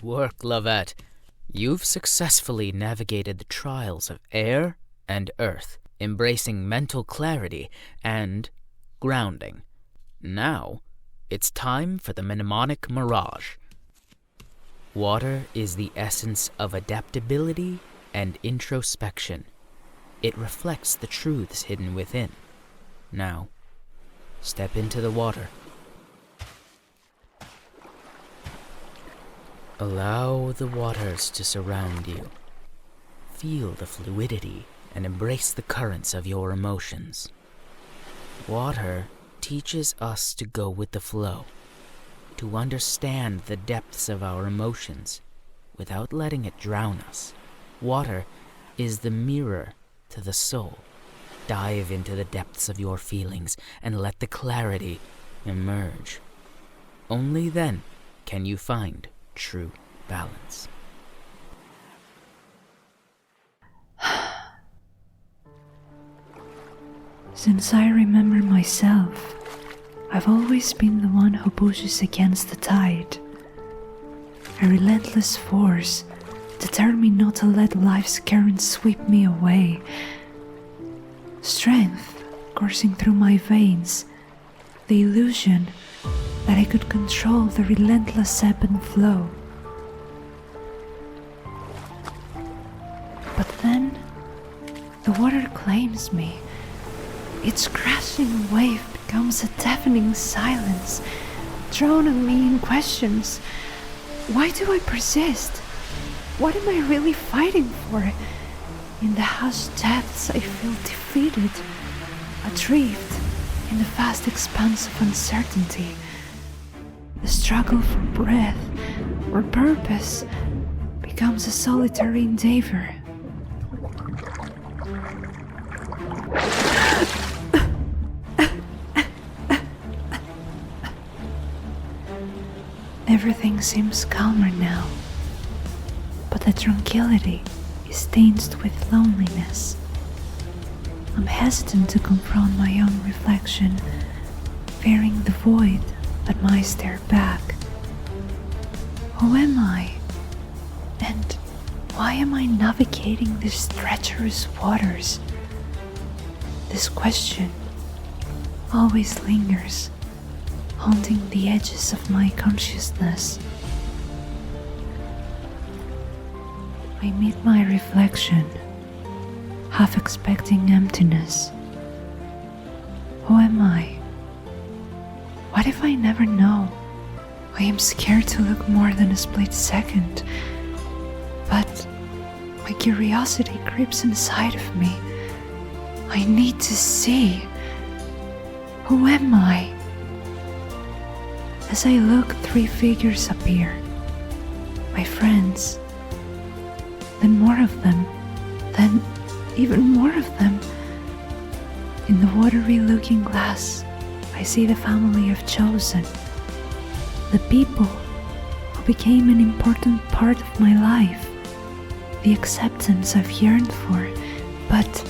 work, Lovette. You've successfully navigated the trials of air and earth, embracing mental clarity and grounding. Now, it's time for the mnemonic mirage. Water is the essence of adaptability and introspection. It reflects the truths hidden within. Now, step into the water. Allow the waters to surround you. Feel the fluidity and embrace the currents of your emotions. Water teaches us to go with the flow, to understand the depths of our emotions without letting it drown us. Water is the mirror to the soul. Dive into the depths of your feelings and let the clarity emerge. Only then can you find true balance. Since I remember myself, I've always been the one who pushes against the tide. A relentless force, determined not to let life's current sweep me away. Strength coursing through my veins, the illusion that I could control the relentless ebb and flow. But then, the water claims me. Its crashing wave becomes a deafening silence, drowning me in questions. Why do I persist? What am I really fighting for? In the hushed depths I feel defeated, adrift in the vast expanse of uncertainty. The struggle for breath or purpose becomes a solitary endeavor. Everything seems calmer now, but the tranquility is tinged with loneliness. I'm hesitant to confront my own reflection, fearing the void that might stare back. Who am I? And why am I navigating these treacherous waters? This question always lingers, haunting the edges of my consciousness. I meet my reflection, half expecting emptiness. Who am I? What if I never know? I am scared to look more than a split second, but my curiosity creeps inside of me. I need to see. Who am I? As I look, 3 figures appear. My friends. Then more of them. Then even more of them. In the watery looking glass, I see the family I've chosen. The people who became an important part of my life. The acceptance I've yearned for. But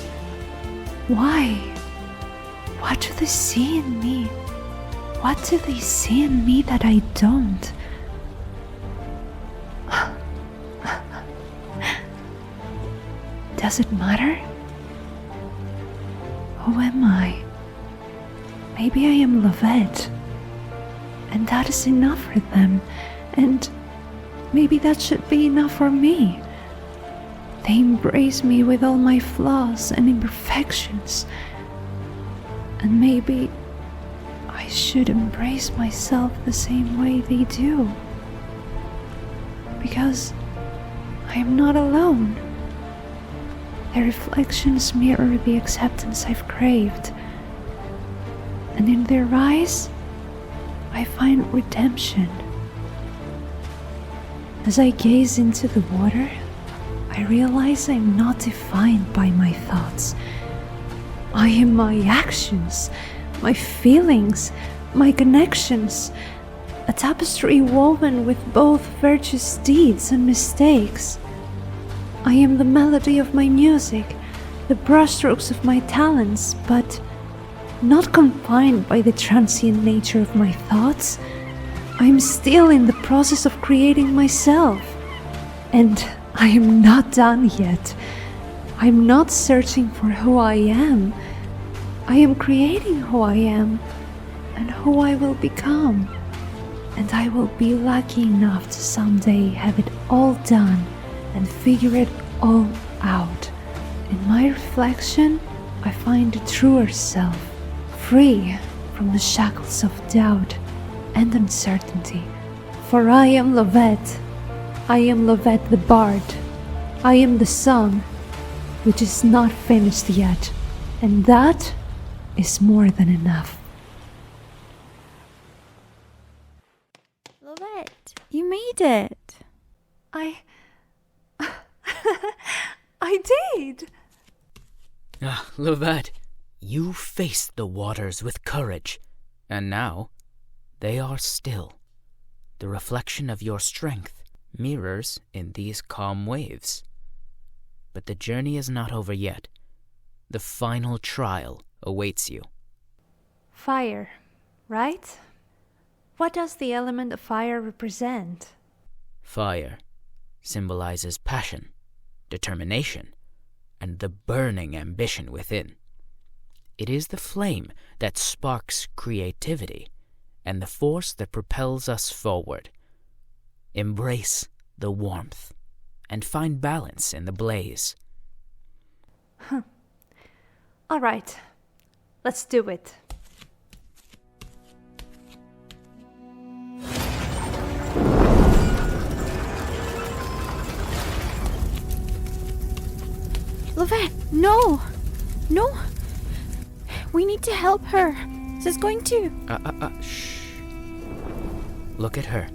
why? What do they see in me? What do they see in me that I don't? Does it matter? Who am I? Maybe I am Lovette, and that is enough for them, and maybe that should be enough for me. They embrace me with all my flaws and imperfections, and maybe I should embrace myself the same way they do, because I am not alone. Their reflections mirror the acceptance I've craved, and in their eyes, I find redemption. As I gaze into the water, I realize I'm not defined by my thoughts. I am my actions, my feelings, my connections, a tapestry woven with both virtuous deeds and mistakes. I am the melody of my music, the brushstrokes of my talents, but not confined by the transient nature of my thoughts. I'm still in the process of creating myself. And I am not done yet. I'm not searching for who I am. I am creating who I am and who I will become. And I will be lucky enough to someday have it all done and figure it all out. In my reflection, I find a truer self, free from the shackles of doubt and uncertainty. For I am Lovette. I am Lovette the Bard. I am the song, which is not finished yet, and that is more than enough. Lovette, you made it. I did. Ah, Lovette, you faced the waters with courage, and now they are still. The reflection of your strength mirrors in these calm waves. But the journey is not over yet. The final trial awaits you. Fire, right? What does the element of fire represent? Fire symbolizes passion, determination, and the burning ambition within. It is the flame that sparks creativity and the force that propels us forward. Embrace the warmth and find balance in the blaze. All right, let's do it. Lovette, no! No! We need to help her. This is going to... Shh. Look at her.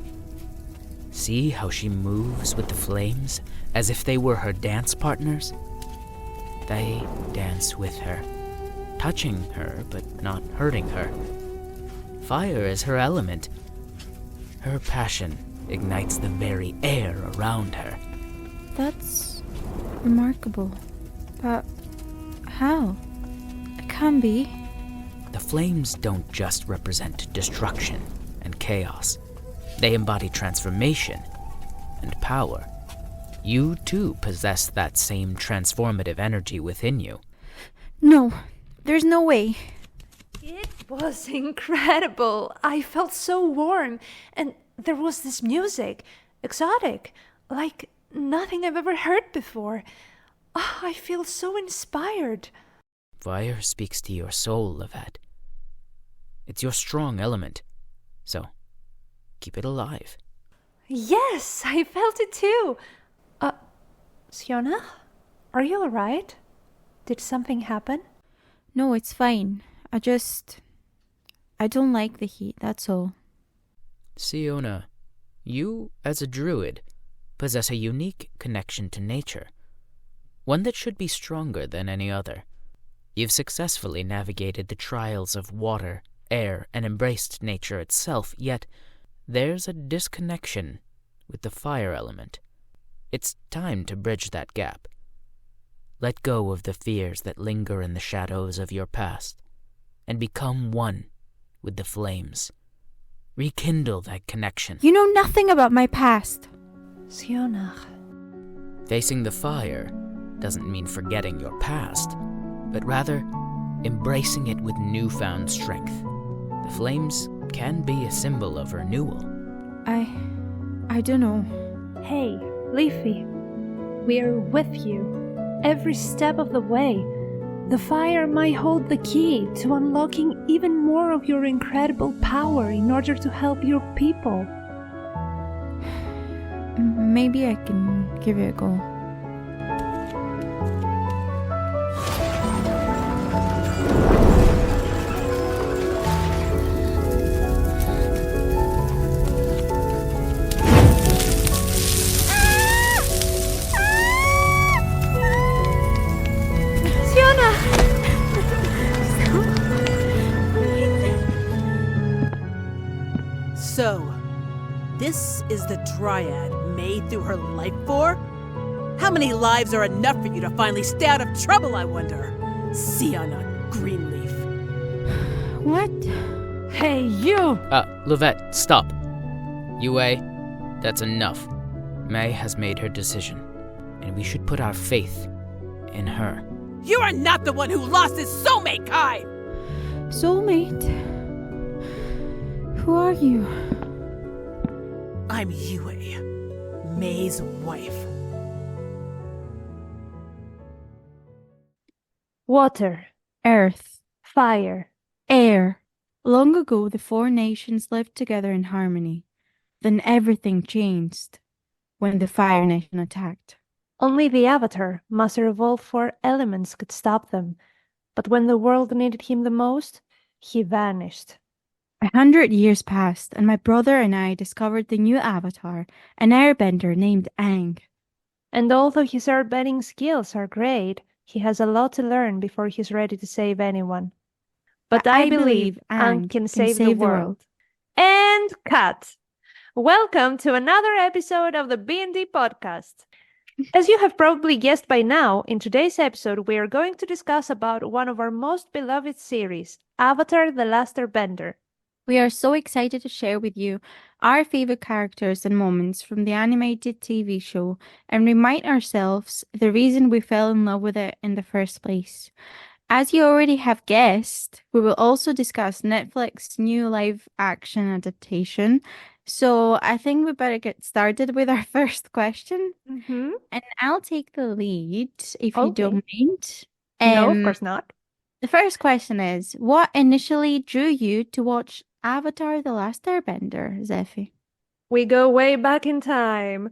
See how she moves with the flames as if they were her dance partners? They dance with her, touching her but not hurting her. Fire is her element. Her passion ignites the very air around her. That's remarkable. But how? It can't be. The flames don't just represent destruction and chaos. They embody transformation and power. You too possess that same transformative energy within you. No, there's no way. It was incredible. I felt so warm, and there was this music, exotic, like nothing I've ever heard before. Oh, I feel so inspired. Fire speaks to your soul, Lovette. It's your strong element, so keep it alive. Yes, I felt it too. Sionnach, are you alright? Did something happen? No, it's fine. I don't like the heat, that's all. Sionnach, you, as a druid, possess a unique connection to nature, one that should be stronger than any other. You've successfully navigated the trials of water, air, and embraced nature itself, yet there's a disconnection with the fire element. It's time to bridge that gap. Let go of the fears that linger in the shadows of your past, and become one with the flames. Rekindle that connection. You know nothing about my past. Sionnach. Facing the fire doesn't mean forgetting your past, but rather embracing it with newfound strength. The flames can be a symbol of renewal. I don't know. Hey, Leafy, we are with you every step of the way. The fire might hold the key to unlocking even more of your incredible power in order to help your people. Maybe I can give it a go. So, this is the dryad made through her life for? How many lives are enough for you to finally stay out of trouble, I wonder? Sionnach Greenleaf. What? Hey, you! Lovette, stop. Yue, that's enough. May has made her decision, and we should put our faith in her. You are not the one who lost his soulmate, Kai! Soulmate? Who are you? I'm Yue, May's wife. Water, earth, fire, Air. Long ago, the four nations lived together in harmony. Then everything changed when the Fire Nation attacked. only the Avatar, Master of all four elements, could stop them. But when the world needed him the most, he vanished. 100 years passed, and my brother and I discovered the new Avatar, an airbender named Aang. And although his airbending skills are great, he has a lot to learn before he's ready to save anyone. But I believe Aang can save the world. And cut! Welcome to another episode of the B&D podcast. As you have probably guessed by now, in today's episode we are going to discuss about one of our most beloved series, Avatar: The Last Airbender. We are so excited to share with you our favorite characters and moments from the animated TV show and remind ourselves the reason we fell in love with it in the first place. As you already have guessed, we will also discuss Netflix's new live-action adaptation. So I think we better get started with our first question. Mm-hmm. And I'll take the lead if you Okay. don't mind. No, of course not. The first question is, what initially drew you to watch Avatar: The Last Airbender, Zephy? We go way back in time.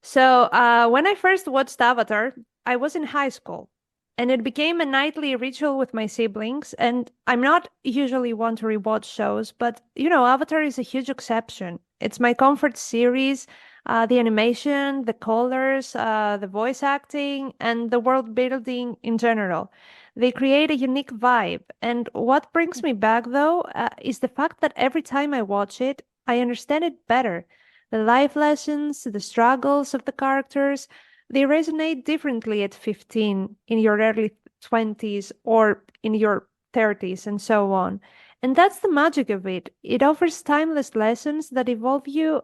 So, when I first watched Avatar, I was in high school, and it became a nightly ritual with my siblings. And I'm not usually one to rewatch shows, but Avatar is a huge exception. It's my comfort series. The animation, the colors, the voice acting, and the world building in general. They create a unique vibe. And what brings me back, though, is the fact that every time I watch it, I understand it better. The life lessons, the struggles of the characters, they resonate differently at 15, in your early 20s, or in your 30s, and so on. And that's the magic of it. It offers timeless lessons that evolve you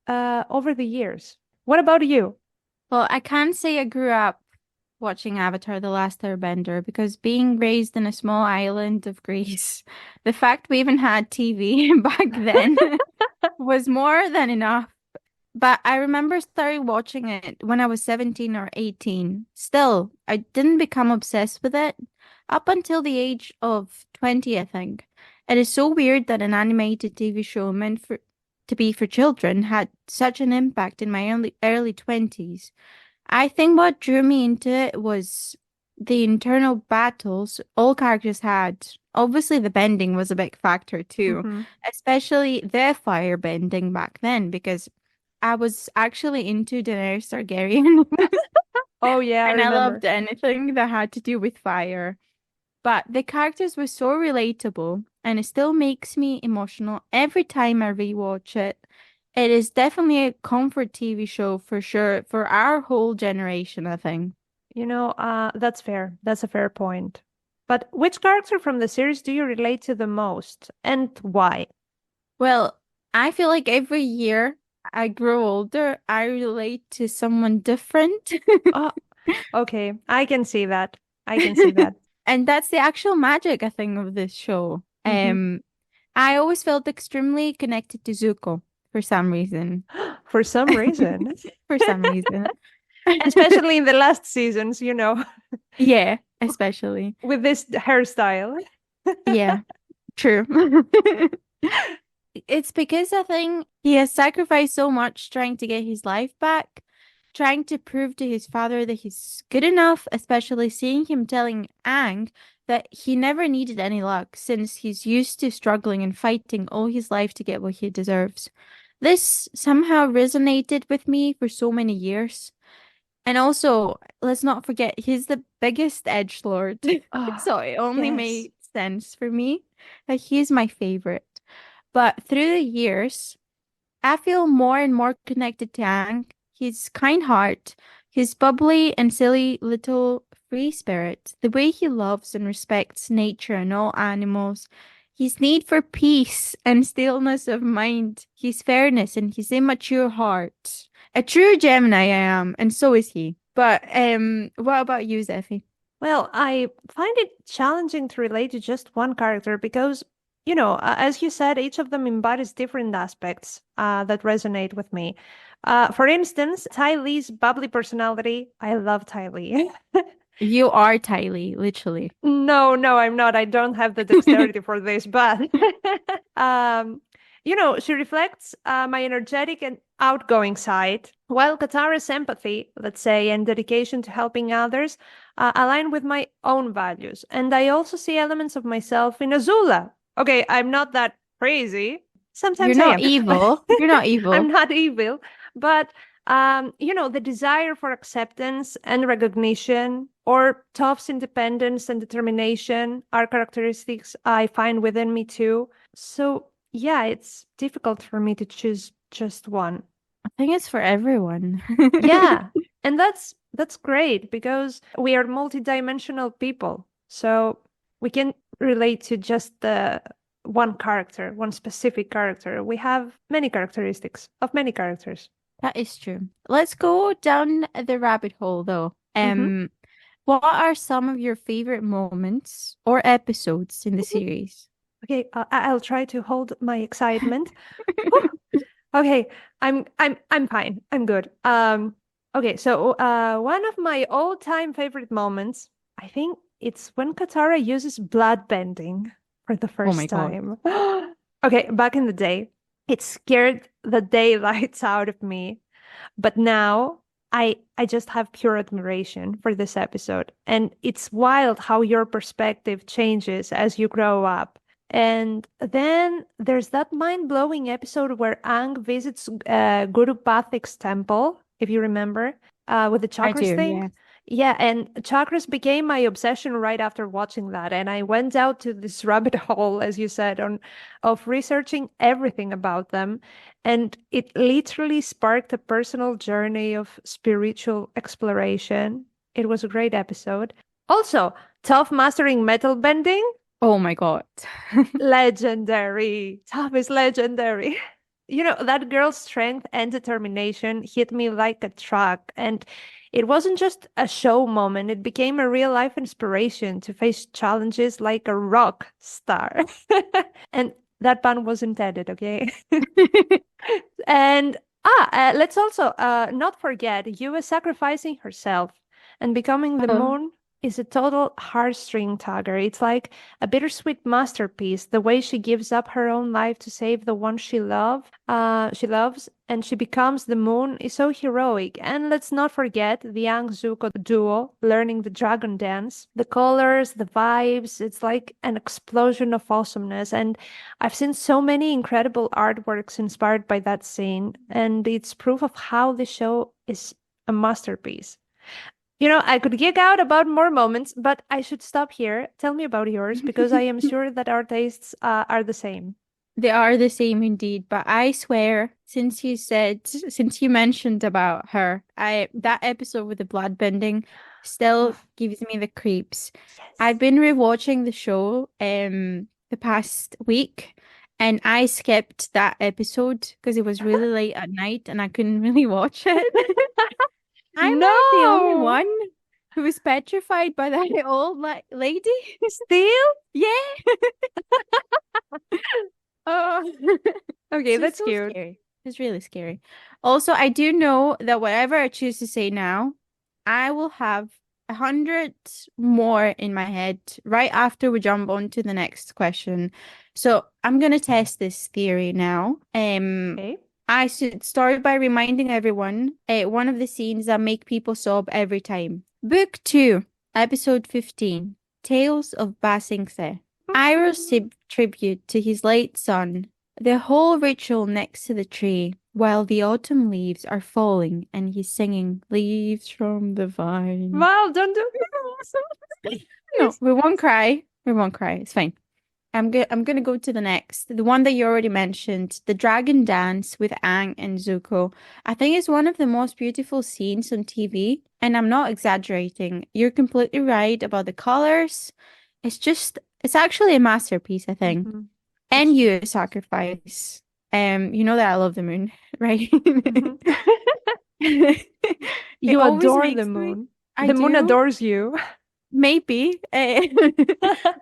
over the years. What about you? Well, I can't say I grew up watching Avatar: The Last Airbender because being raised in a small island of Greece, the fact we even had TV back then was more than enough. But I remember starting watching it when I was 17 or 18. Still, I didn't become obsessed with it up until the age of 20, I think. It is so weird that an animated TV show meant to be for children had such an impact in my early 20s. I think what drew me into it was the internal battles all characters had. Obviously, the bending was a big factor too, Mhm. especially their fire bending back then, because I was actually into Daenerys Targaryen. Oh, yeah, I And I remember. loved anything that had to do with fire. But the characters were so relatable, and it still makes me emotional every time I rewatch it. It is definitely a comfort TV show for sure for our whole generation, I think. That's fair. That's a fair point. But which character from the series do you relate to the most, and why? Well, I feel like every year I grow older, I relate to someone different. Oh, okay, I can see that. I can see that. And that's the actual magic, I think, of this show. Mhm. I always felt extremely connected to Zuko for some reason. For some reason. For some reason. Especially in the last seasons, Yeah, especially. with this hairstyle. Yeah, true. It's because I think he has sacrificed so much trying to get his life back, trying to prove to his father that he's good enough, especially seeing him telling Aang that he never needed any luck since he's used to struggling and fighting all his life to get what he deserves. This somehow resonated with me for so many years. And also, let's not forget, he's the biggest edgelord. Oh, So it only yes. made sense for me that he's my favorite. But through the years, I feel more and more connected to Aang. His kind heart, his bubbly and silly little free spirit, the way he loves and respects nature and all animals. his need for peace and stillness of mind, his fairness and his immature heart. A true Gemini I am, and so is he. But what about you, Zephy? Well, I find it challenging to relate to just one character because, as you said, each of them embodies different aspects that resonate with me. For instance, Ty Lee's bubbly personality. I love Ty Lee. You are Tylee, literally. No, I'm not. I don't have the dexterity for this, but she reflects my energetic and outgoing side, while Katara's empathy, let's say, and dedication to helping others align with my own values. And I also see elements of myself in Azula. Okay, I'm not that crazy. Sometimes You're I not am. evil. You're not evil. I'm not evil, but the desire for acceptance and recognition, or Toph's independence and determination are characteristics I find within me too. So yeah, it's difficult for me to choose just one. I think it's for everyone. Yeah, and that's great because we are multidimensional people. So we can relate to just the one character, one specific character. We have many characteristics of many characters. That is true. Let's go down the rabbit hole, though. Mhm. What are some of your favorite moments or episodes in the series? Okay, I'll try to hold my excitement. Okay, I'm fine. I'm good. Okay, so one of my all-time favorite moments, I think it's when Katara uses blood bending for the Oh my first God. time. Okay, back in the day, it scared the daylights out of me. But now I just have pure admiration for this episode. And it's wild how your perspective changes as you grow up. And then there's that mind-blowing episode where Aang visits Guru Pathik's temple, if you remember, with the I chakras do, thing. yeah. Yeah, and chakras became my obsession right after watching that. And I went out to this rabbit hole, as you said, of researching everything about them. And it literally sparked a personal journey of spiritual exploration. It was a great episode. Also, Toph mastering metal bending. Oh my God. Legendary. Toph is legendary. That girl's strength and determination hit me like a truck. And it wasn't just a show moment, it became a real life inspiration to face challenges like a rock star. And that pun was intended, okay? And let's also not forget Yue sacrificing herself and becoming the moon is a total heartstring tugger. It's like a bittersweet masterpiece. The way she gives up her own life to save the one she loves, and she becomes the moon is so heroic. And let's not forget the Aang Zuko duo learning the dragon dance. The colors, the vibes, it's like an explosion of awesomeness. And I've seen so many incredible artworks inspired by that scene, and it's proof of how the show is a masterpiece. I could geek out about more moments, but I should stop here. Tell me about yours, because I am sure that our tastes are the same. They are the same indeed, but I swear, since you mentioned about her, that episode with the blood bending still gives me the creeps. Yes. I've been rewatching the show the past week, and I skipped that episode because it was really late at night and I couldn't really watch it. I'm not the only No. one who was petrified by that old lady. Still? Yeah. Oh. Okay, So that's so cute. scary. It's really scary. Also, I do know that whatever I choose to say now, I will have 100 more in my head right after we jump on to the next question. So I'm gonna test this theory now. Okay. I should start by reminding everyone one of the scenes that make people sob every time. Book 2, Episode 15, Tales of Ba Sing Se. Iroh's tribute to his late son. The whole ritual next to the tree, while the autumn leaves are falling and he's singing Leaves from the Vine. Wow, don't do it. No, we won't cry. We won't cry. It's fine. I'm gonna go to the next. The one that you already mentioned, the dragon dance with Aang and Zuko. I think it's one of the most beautiful scenes on TV, and I'm not exaggerating. You're completely right about the colors. It's just It's actually a masterpiece, I think. Mhm. And you sacrifice. You know that I love the moon, right? Mhm. It You always adore the makes me. moon. I The moon do, adores you. maybe,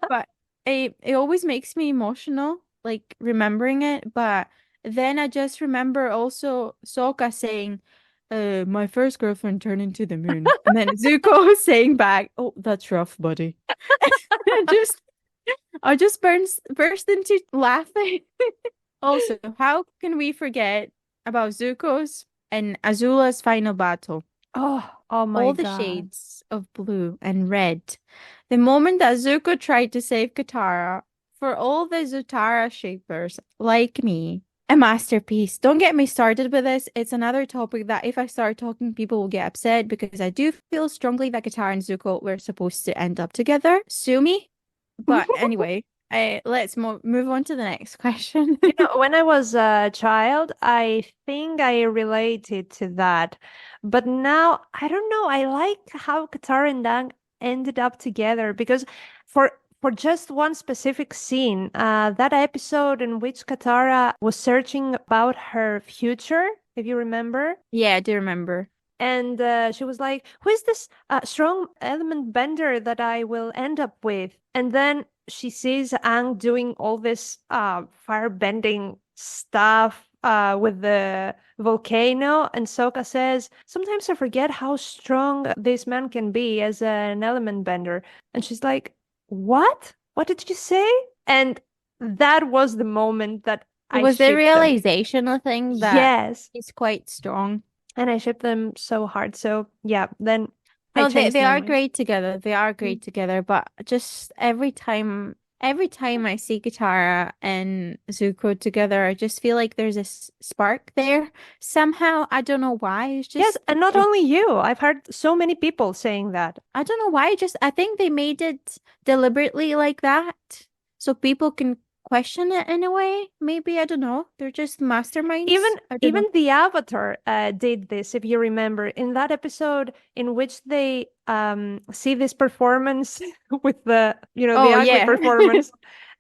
but it always makes me emotional, like remembering it. But then I just remember also Sokka saying, my first girlfriend turned into the moon," and then Zuko saying back, "Oh, that's rough, buddy." I just I just burst into laughing. Also, how can we forget about Zuko's and Azula's final battle? Oh my All the God. shades of blue and red. The moment that Zuko tried to save Katara, for all the Zutara shapers like me, a masterpiece. Don't get me started with this. It's another topic that if I start talking, people will get upset because I do feel strongly that Katara and Zuko were supposed to end up together. Sue me. But anyway, let's move on to the next question. You know, when I was a child, I think I related to that. But now, I don't know. I like how Katara and Aang ended up together because for just one specific scene, that episode in which Katara was searching about her future, if you remember. Yeah, I do remember. And she was like, "Who is this strong element bender that I will end up with?" And then she sees Aang doing all this fire bending stuff with the volcano. And Sokka says, "Sometimes I forget how strong this man can be as an element bender." And she's like, "What? What did you say?" And that was the moment that It I was the shipped them. realization, I think, that Yes. he's quite strong. And I ship them so hard. So yeah, then I No, changed they my are mind. great together. They are Mm. great together. But just every time I see Katara and Zuko together, I just feel like there's a spark there. Somehow, I don't know why. It's Yes, just and not only you. I've heard so many people saying that. I don't know why. Just I think they made it deliberately like that so people can question it in a way. Maybe I don't know. They're just Even masterminds. I don't even know. the Avatar did this, if you remember, in that episode in which they see this performance with the Oh ugly yeah. performance,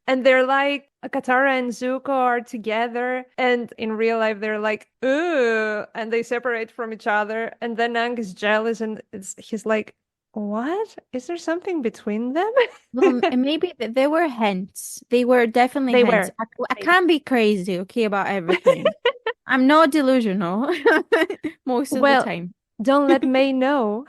and they're like Katara and Zuko are together, and in real life they're like, "Ooh," and they separate from each other, and then Aang is jealous, and he's like, "What? Is there something between them?" Well, maybe they were hints. They were definitely They hints. were. I Maybe. can't be crazy, okay, about everything. I'm not delusional most of the Well, time. don't let May know.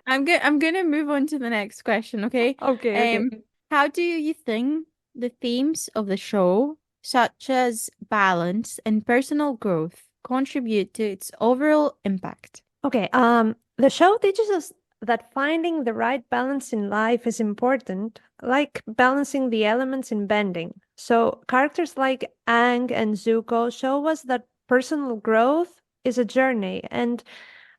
I'm gonna move on to the next question, okay? Okay, okay. Um, how do you think the themes of the show, such as balance and personal growth, contribute to its overall impact? Okay, the show teaches us that finding the right balance in life is important, like balancing the elements in bending. So, characters like Aang and Zuko show us that personal growth is a journey, and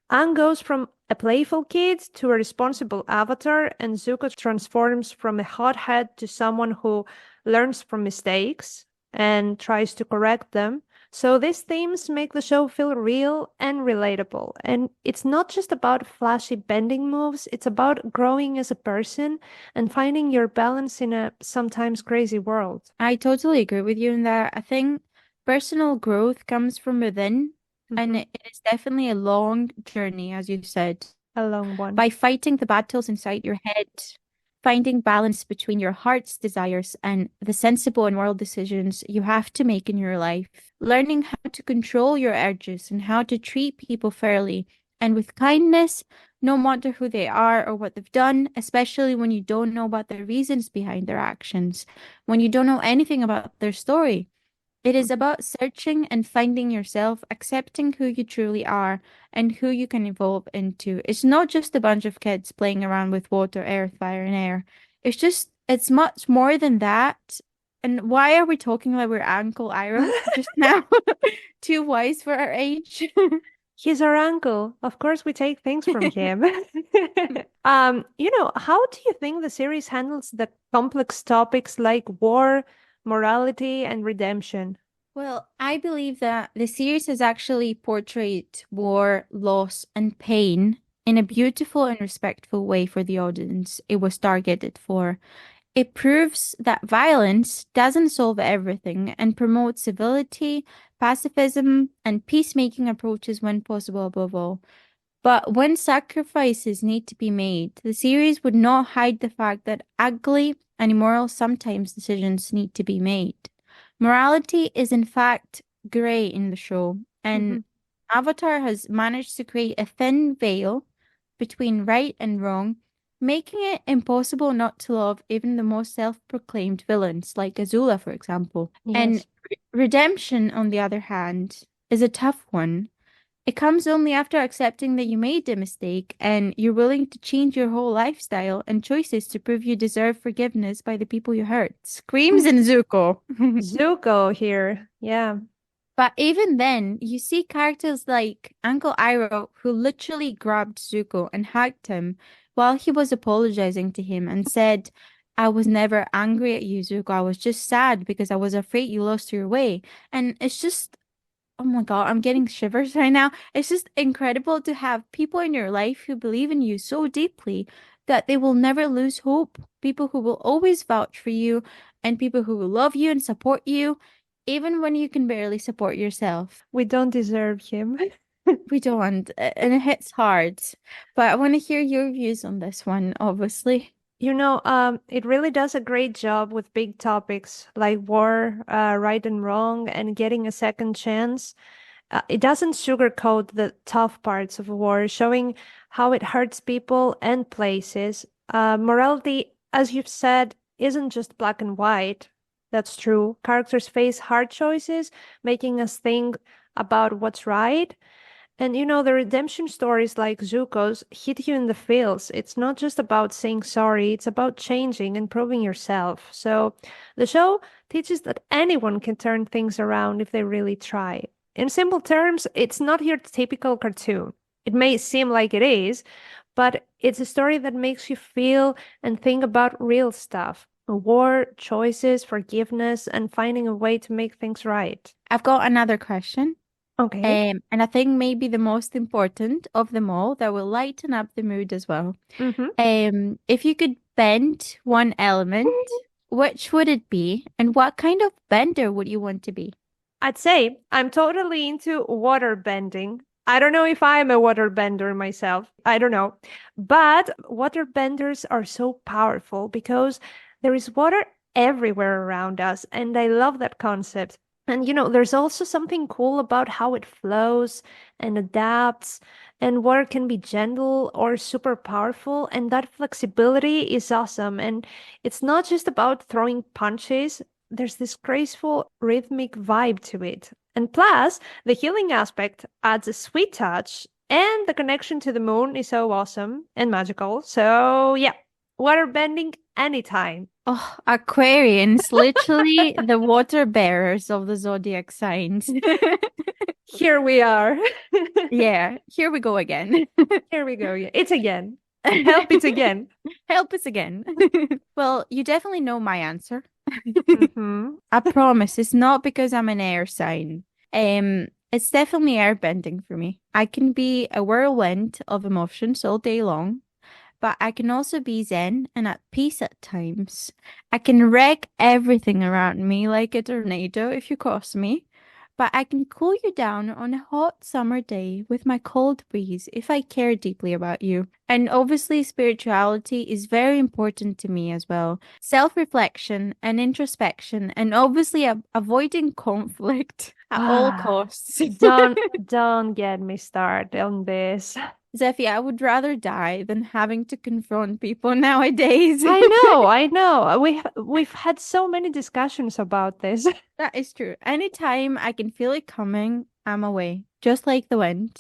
Aang goes from a playful kid to a responsible avatar, and Zuko transforms from a hothead to someone who learns from mistakes and tries to correct them. So these themes make the show feel real and relatable. And it's not just about flashy bending moves, it's about growing as a person and finding your balance in a sometimes crazy world. I totally agree with you in that. I think personal growth comes from within, and Mhm. it is definitely a long journey, as you said. A long one. By fighting the battles inside your head, finding balance between your heart's desires and the sensible and moral decisions you have to make in your life, learning how to control your urges and how to treat people fairly and with kindness, no matter who they are or what they've done, especially when you don't know about the reasons behind their actions, when you don't know anything about their story. It is Mhm. about searching and finding yourself, accepting who you truly are and who you can evolve into. It's not just a bunch of kids playing around with water, earth, fire, and air. It's much more than that. And why are we talking like we're Uncle Iroh just now? Too wise for our age. He's our uncle. Of course, we take things from him. How do you think the series handles the complex topics like war, morality, and redemption? Well, I believe that the series has actually portrayed war, loss, and pain in a beautiful and respectful way for the audience it was targeted for. It proves that violence doesn't solve everything and promotes civility, pacifism, and peacemaking approaches when possible above all. But when sacrifices need to be made, the series would not hide the fact that ugly and immoral sometimes decisions need to be made. Morality is in fact grey in the show, and Avatar has managed to create a thin veil between right and wrong, making it impossible not to love even the most self-proclaimed villains, like Azula, for example. And Yes. redemption, on the other hand, is a tough one. It comes only after accepting that you made a mistake and you're willing to change your whole lifestyle and choices to prove you deserve forgiveness by the people you hurt. Screams in Zuko. Zuko here. Yeah. But even then, you see characters like Uncle Iroh, who literally grabbed Zuko and hugged him while he was apologizing to him and said, I was never angry at you, Zuko. I was just sad because I was afraid you lost your way. And it's just, oh my God, I'm getting shivers right now. It's just incredible to have people in your life who believe in you so deeply that they will never lose hope. People who will always vouch for you and people who will love you and support you, even when you can barely support yourself. We don't deserve him. We don't, and it hits hard. But I want to hear your views on this one, obviously. It really does a great job with big topics like war, right and wrong, and getting a second chance. It doesn't sugarcoat the tough parts of war, showing how it hurts people and places. Morality, as you've said, isn't just black and white. That's true. Characters face hard choices, making us think about what's right. And the redemption stories like Zuko's hit you in the feels. It's not just about saying sorry, it's about changing and proving yourself. So the show teaches that anyone can turn things around if they really try. In simple terms, it's not your typical cartoon. It may seem like it is, but it's a story that makes you feel and think about real stuff. War, choices, forgiveness, and finding a way to make things right. I've got another question. Okay. And I think maybe the most important of them all that will lighten up the mood as well. If you could bend one element, which would it be? And what kind of bender would you want to be? I'd say I'm totally into water bending. I don't know if I'm a water bender myself. I don't know. But water benders are so powerful because there is water everywhere around us. And I love that concept. And there's also something cool about how it flows and adapts, and water can be gentle or super powerful, and that flexibility is awesome. And it's not just about throwing punches, there's this graceful rhythmic vibe to it. And plus, the healing aspect adds a sweet touch, and the connection to the moon is so awesome and magical. So, yeah, water bending anytime. Oh, Aquarians, literally the water bearers of the zodiac signs. Here we are. Yeah, here we go again. Here we go. Yeah. It's again. Help it again. Help us again. Well, you definitely know my answer. Mhm. I promise it's not because I'm an air sign. It's definitely airbending for me. I can be a whirlwind of emotions all day long, but I can also be zen and at peace at times. I can wreck everything around me like a tornado if you cross me, but I can cool you down on a hot summer day with my cold breeze if I care deeply about you. And obviously, spirituality is very important to me as well. Self-reflection and introspection, and obviously avoiding conflict at all costs. Don't get me started on this. Zephy, I would rather die than having to confront people nowadays. I know. We've had so many discussions about this. That is true. Anytime I can feel it coming, I'm away, just like the wind.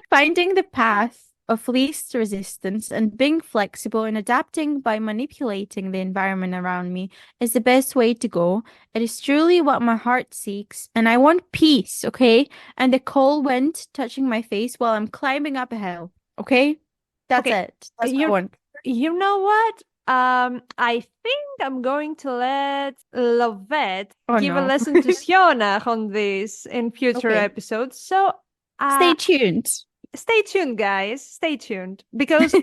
Finding the path of least resistance and being flexible and adapting by manipulating the environment around me is the best way to go. It is truly what my heart seeks, and I want peace, okay? And the cold wind touching my face while I'm climbing up a hill, okay? That's Okay. it. That's what I want. You know what? I think I'm going to let Lovette give a no. lesson to Sionnach on this in future Okay. episodes. So Stay tuned. Stay tuned, guys. Stay tuned. Because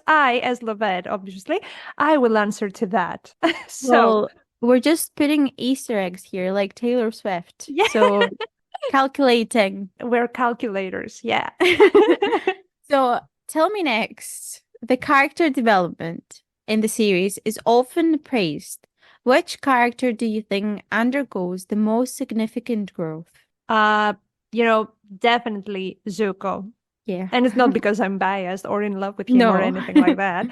I, as Lovette, obviously, I will answer to that. So, Well, we're just putting Easter eggs here, like Taylor Swift. yeah, So calculating. we're calculators. Yeah. So tell me next. The character development in the series is often praised. Which character do you think undergoes the most significant growth? Definitely Zuko. Yeah. And it's not because I'm biased or in love with him or No. anything like that.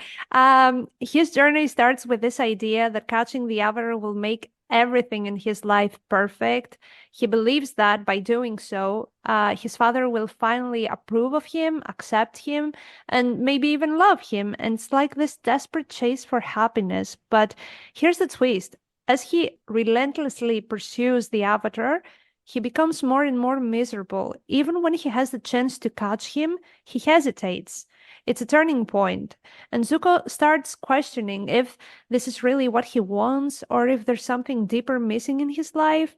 His journey starts with this idea that catching the avatar will make everything in his life perfect. He believes that by doing so, his father will finally approve of him, accept him, and maybe even love him. And it's like this desperate chase for happiness. But here's the twist. As he relentlessly pursues the avatar, he becomes more and more miserable. Even when he has the chance to catch him, he hesitates. It's a turning point, and Zuko starts questioning if this is really what he wants or if there's something deeper missing in his life.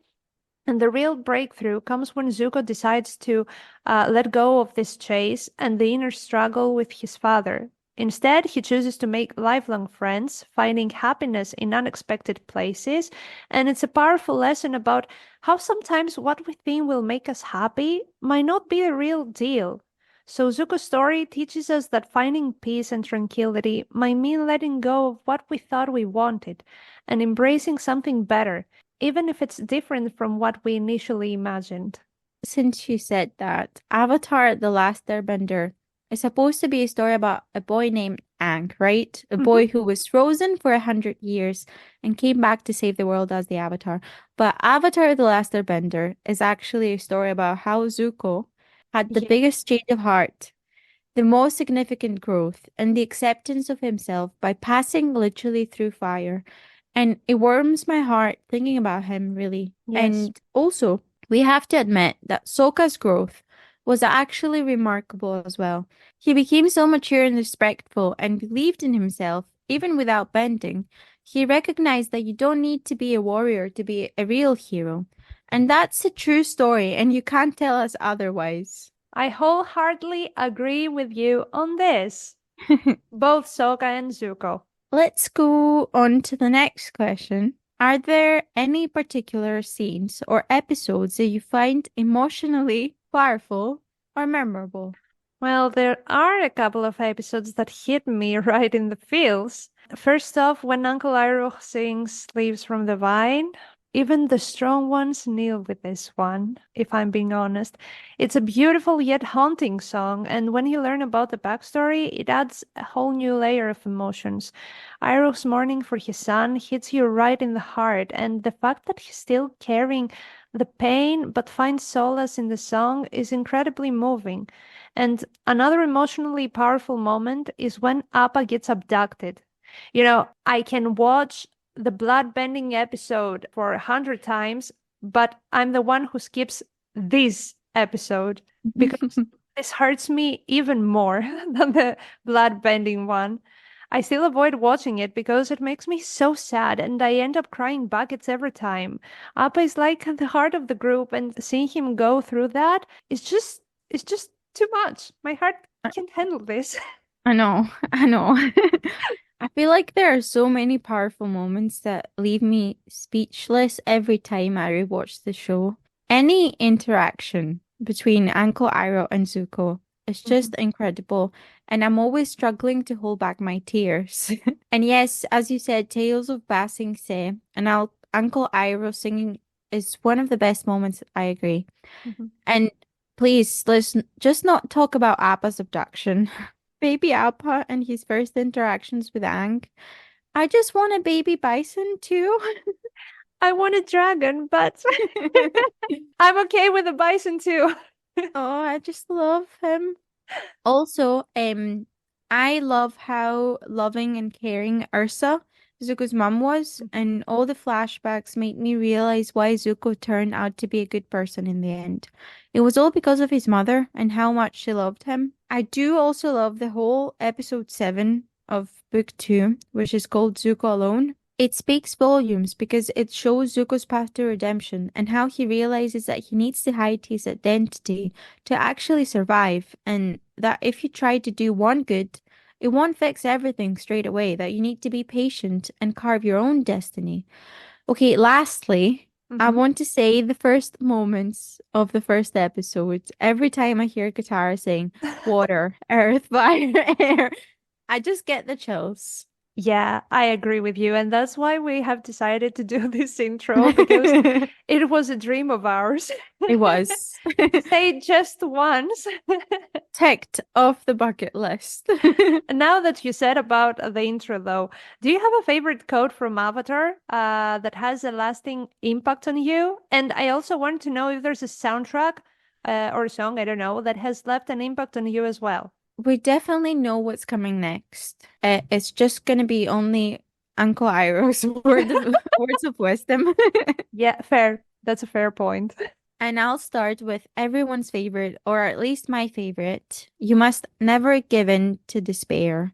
And the real breakthrough comes when Zuko decides to let go of this chase and the inner struggle with his father. Instead, he chooses to make lifelong friends, finding happiness in unexpected places. And it's a powerful lesson about how sometimes what we think will make us happy might not be the real deal. So, Zuko's story teaches us that finding peace and tranquility might mean letting go of what we thought we wanted and embracing something better, even if it's different from what we initially imagined. Since you said that, Avatar: The Last Airbender is supposed to be a story about a boy named Aang, right? A boy who was frozen for 100 years and came back to save the world as the Avatar. But Avatar: The Last Airbender is actually a story about how Zuko had the Yeah. biggest change of heart, the most significant growth, and the acceptance of himself by passing literally through fire. And it warms my heart thinking about him, really. Yes. And also, we have to admit that Sokka's growth was actually remarkable as well. He became so mature and respectful and believed in himself, even without bending. He recognized that you don't need to be a warrior to be a real hero. And that's a true story, and you can't tell us otherwise. I wholeheartedly agree with you on this. Both Sokka and Zuko. Let's go on to the next question. Are there any particular scenes or episodes that you find emotionally powerful or memorable? Well, there are a couple of episodes that hit me right in the feels. First off, when Uncle Iroh sings Leaves from the Vine, even the strong ones kneel with this one, if I'm being honest. It's a beautiful yet haunting song, and when you learn about the backstory, it adds a whole new layer of emotions. Iroh's mourning for his son hits you right in the heart, and the fact that he's still carrying the pain but finds solace in the song is incredibly moving. And another emotionally powerful moment is when Appa gets abducted. I can watch the blood-bending episode for 100 times, but I'm the one who skips this episode because this hurts me even more than the blood-bending one. I still avoid watching it because it makes me so sad and I end up crying buckets every time. Appa is like at the heart of the group, and seeing him go through that is just too much. My heart can't handle this. I know. I feel like there are so many powerful moments that leave me speechless every time I rewatch the show. Any interaction between Uncle Iroh and Zuko is just incredible, and I'm always struggling to hold back my tears. And yes, as you said, Tales of Ba Sing Se and Uncle Iroh singing is one of the best moments. I agree. And please, let's just not talk about Appa's abduction. Baby Appa and his first interactions with Aang. I just want a baby bison too. I want a dragon, but I'm okay with a bison too. Oh, I just love him. Also, I love how loving and caring Ursa, Zuko's mom, was, and all the flashbacks made me realize why Zuko turned out to be a good person in the end. It was all because of his mother and how much she loved him. I do also love the whole episode 7 of book 2, which is called Zuko Alone. It speaks volumes because it shows Zuko's path to redemption and how he realizes that he needs to hide his identity to actually survive, and that if you try to do one good, it won't fix everything straight away, that you need to be patient and carve your own destiny. Okay, lastly, I Mhm. want to say the first moments of the first episode, every time I hear Katara saying water, earth, fire, air, I just get the chills. Yeah, I agree with you. And that's why we have decided to do this intro because it was a dream of ours. It was. Say it just once. Ticked off the bucket list. And now that you said about the intro, though, do you have a favorite quote from Avatar that has a lasting impact on you? And I also want to know if there's a soundtrack or a song, I don't know, that has left an impact on you as well. We definitely know what's coming next. It's just gonna be only Uncle Iroh's words of wisdom. Yeah, fair. That's a fair point. And I'll start with everyone's favorite, or at least my favorite. You must never give in to despair.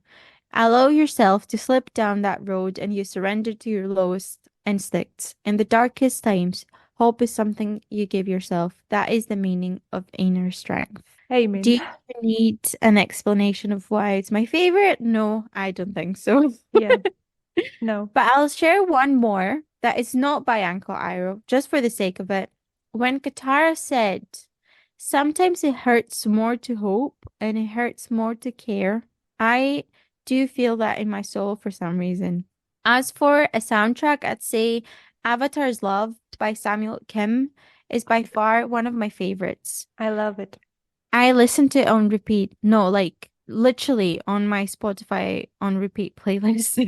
Allow yourself to slip down that road and you surrender to your lowest instincts. In the darkest times, hope is something you give yourself. That is the meaning of inner strength. Amen. Do you need an explanation of why it's my favorite? No, I don't think so. Yeah. No. But I'll share one more that is not by Uncle Iroh, just for the sake of it. When Katara said, sometimes it hurts more to hope and it hurts more to care, I do feel that in my soul for some reason. As for a soundtrack, I'd say Avatar's Love by Samuel Kim is by far one of my favorites. I love it. I listen to it on repeat. No, like literally on my Spotify on repeat playlist.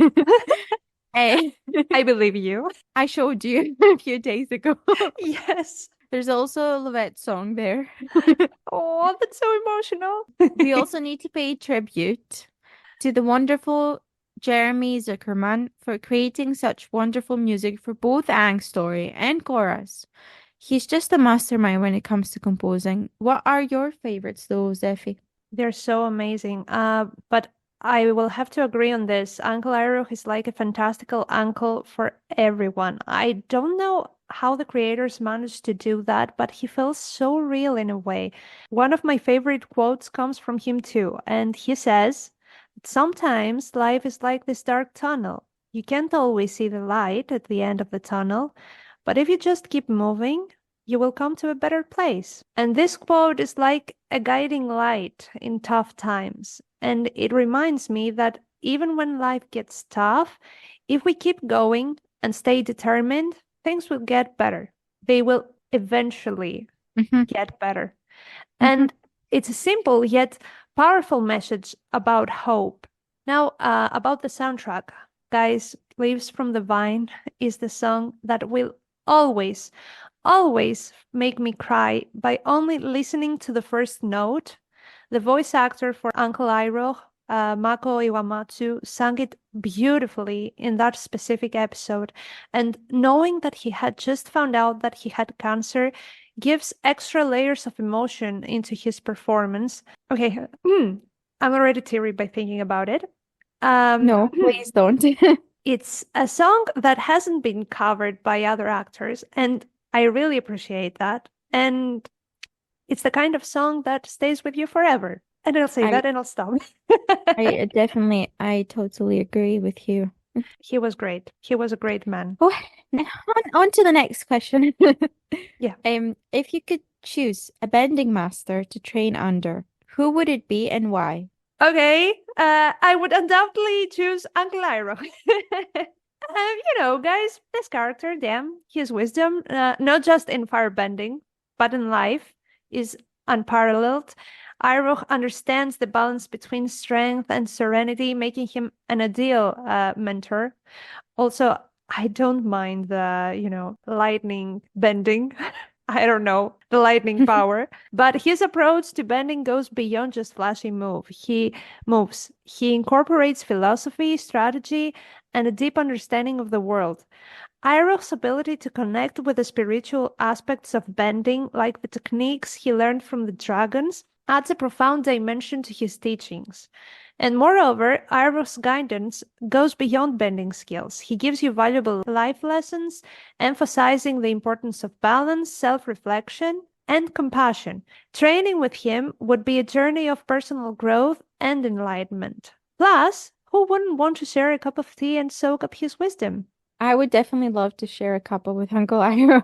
Eh, I believe you. I showed you a few days ago. Yes. There's also a Lovette song there. Oh, that's so emotional. We also need to pay tribute to the wonderful Jeremy Zuckerman for creating such wonderful music for both Aang's story and Korra's. He's just a mastermind when it comes to composing. What are your favorites though, Zephy? They're so amazing. But I will have to agree on this. Uncle Iroh is like a fantastical uncle for everyone. I don't know how the creators managed to do that, but he feels so real in a way. One of my favorite quotes comes from him too, and he says, sometimes life is like this dark tunnel. You can't always see the light at the end of the tunnel, but if you just keep moving, you will come to a better place. And this quote is like a guiding light in tough times. And it reminds me that even when life gets tough, if we keep going and stay determined, things will get better. They will eventually get better. And it's a simple yet powerful message about hope. Now, about the soundtrack, guys, Leaves from the Vine is the song that will always make me cry by only listening to the first note. The voice actor for Uncle Iroh, Mako Iwamatsu, sang it beautifully in that specific episode, and knowing that he had just found out that he had cancer gives extra layers of emotion into his performance. Okay, I'm already teary by thinking about it. No, please don't. It's a song that hasn't been covered by other actors, and I really appreciate that. And it's the kind of song that stays with you forever. And I'll say that and I'll stop. I totally agree with you. He was great. He was a great man. Oh, on to the next question. Yeah. If you could choose a bending master to train under, who would it be and why? Okay, I would undoubtedly choose Uncle Iroh. Guys, this character, damn, his wisdom, not just in firebending, but in life, is unparalleled. Iroh understands the balance between strength and serenity, making him an ideal mentor. Also, I don't mind the, lightning bending. I don't know, the lightning power. But his approach to bending goes beyond just flashy moves. He incorporates philosophy, strategy, and a deep understanding of the world. Iroh's ability to connect with the spiritual aspects of bending, like the techniques he learned from the dragons, adds a profound dimension to his teachings. And moreover, Arro's guidance goes beyond bending skills. He gives you valuable life lessons, emphasizing the importance of balance, self-reflection, and compassion. Training with him would be a journey of personal growth and enlightenment. Plus, who wouldn't want to share a cup of tea and soak up his wisdom? I would definitely love to share a cuppa with Uncle Ira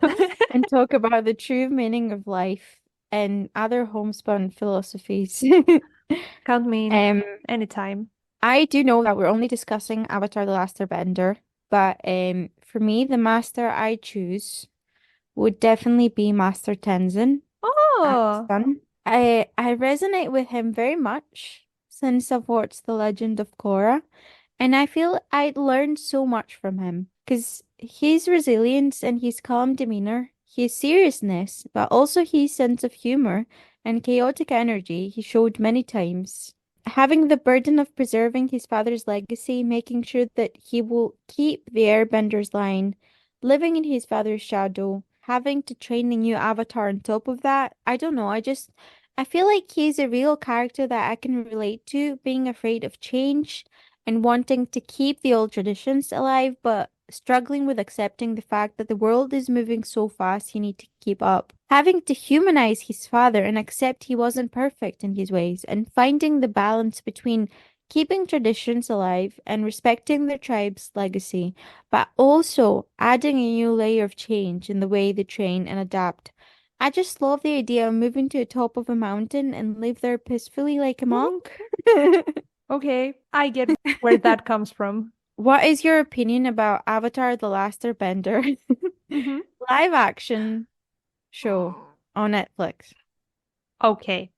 and talk about the true meaning of life and other homespun philosophies. Count me in Um, anytime. I do know that we're only discussing Avatar: The Last Airbender, but for me, the master I choose would definitely be Master Tenzin, Aang's Oh, son. I resonate with him very much since I've watched The Legend of Korra, and I feel I'd learned so much from him because his resilience and his calm demeanor, his seriousness, but also his sense of humor and chaotic energy he showed many times. Having the burden of preserving his father's legacy, making sure that he will keep the Airbender's line, living in his father's shadow, having to train the new avatar on top of that. I don't know. I feel like he's a real character that I can relate to, being afraid of change and wanting to keep the old traditions alive, but struggling with accepting the fact that the world is moving so fast, you need to keep up. Having to humanize his father and accept he wasn't perfect in his ways, and finding the balance between keeping traditions alive and respecting their tribe's legacy, but also adding a new layer of change in the way they train and adapt. I just love the idea of moving to the top of a mountain and live there peacefully like a monk. okay. I get where that comes from. What is your opinion about Avatar: The Last Airbender Mhm. live action show on Netflix? Okay.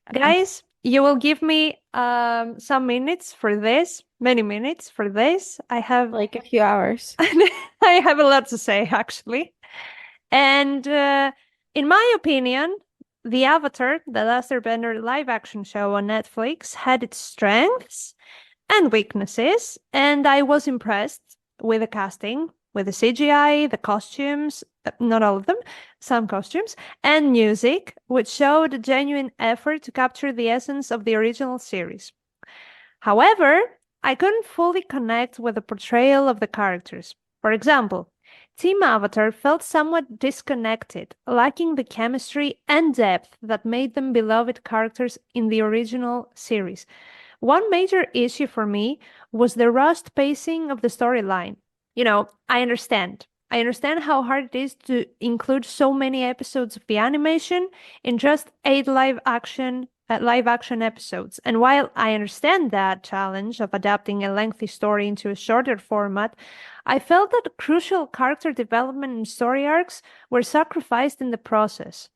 Um, Guys, you will give me some minutes for this, many minutes for this. I have like a few hours. I have a lot to say actually. And in my opinion, the Avatar, the Last Airbender live action show on Netflix had its strengths and weaknesses, and I was impressed with the casting, with the CGI, the costumes, not all of them, some costumes, and music, which showed a genuine effort to capture the essence of the original series. However, I couldn't fully connect with the portrayal of the characters. For example, Team Avatar felt somewhat disconnected, lacking the chemistry and depth that made them beloved characters in the original series. One major issue for me was the rushed pacing of the storyline. I understand. I understand how hard it is to include so many episodes of the animation in just eight live action episodes. And while I understand that challenge of adapting a lengthy story into a shorter format, I felt that crucial character development and story arcs were sacrificed in the process.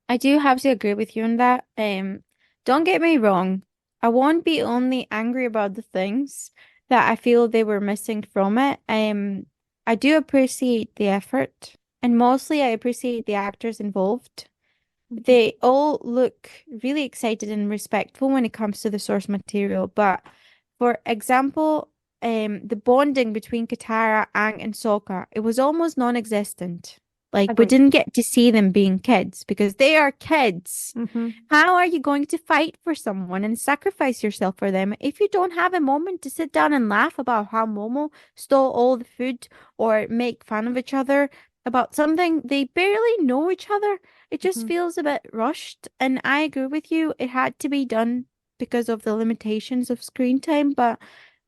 I do have to agree with you on that. Don't get me wrong. I won't be only angry about the things that I feel they were missing from it. I do appreciate the effort, and mostly I appreciate the actors involved. They all look really excited and respectful when it comes to the source material. But for example, the bonding between Katara, Aang, and Sokka, it was almost non-existent. Like we Agreed. didn't get to see them being kids because they are kids. Mhm. How are you going to fight for someone and sacrifice yourself for them if you don't have a moment to sit down and laugh about how Momo stole all the food or make fun of each other about something they barely know each other? It just Mhm. feels a bit rushed, and I agree with you. It had to be done because of the limitations of screen time, but